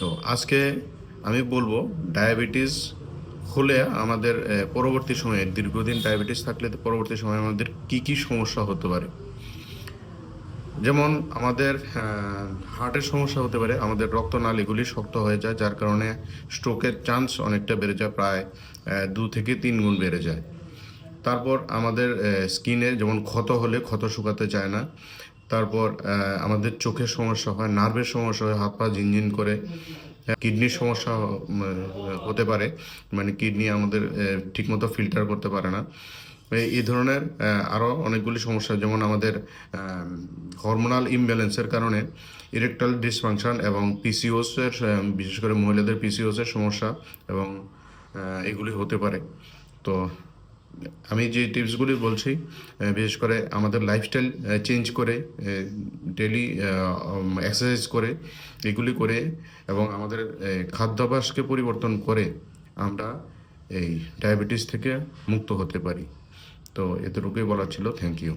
তো আজকে আমি বলবো ডায়াবেটিস হলে আমাদের পরবর্তী সময়ে দীর্ঘদিন ডায়াবেটিস থাকলে পরবর্তী সময়ে আমাদের কি কি সমস্যা হতে পারে। যেমন আমাদের হার্টের সমস্যা হতে পারে, আমাদের রক্তনালীগুলি শক্ত হয়ে যায়, যার কারণে স্ট্রোকের চান্স অনেকটা বেড়ে যায়, প্রায় 2 থেকে 3 গুণ বেড়ে যায়। তারপর আমাদের স্কিনে যেমন ক্ষত হলে ক্ষত শুকাতে চায় না। তারপর আমাদের চোখের সমস্যা হয়, নার্ভের সমস্যা হয়, হাত পা ঝিনঝিন করে। কিডনির সমস্যা হতে পারে, মানে কিডনি আমাদের ঠিকমতো ফিল্টার করতে পারে না। এই ধরনের আরও অনেকগুলি সমস্যা, যেমন আমাদের হরমোনাল ইমব্যালেন্সের কারণে ইরেকটাইল ডিসফাংশন এবং পিসিওসের, বিশেষ করে মহিলাদের পিসিওসের সমস্যা এবং এগুলি হতে পারে। তো আমি যে টিপসগুলি বলছি, বিশেষ করে আমাদের লাইফস্টাইল চেঞ্জ করে, ডেলি এক্সারসাইজ করে, এগুলি করে এবং আমাদের খাদ্যাভ্যাসকে পরিবর্তন করে আমরা এই ডায়াবেটিস থেকে মুক্ত হতে পারি। তো এতটুকুই বলার ছিল। Thank you.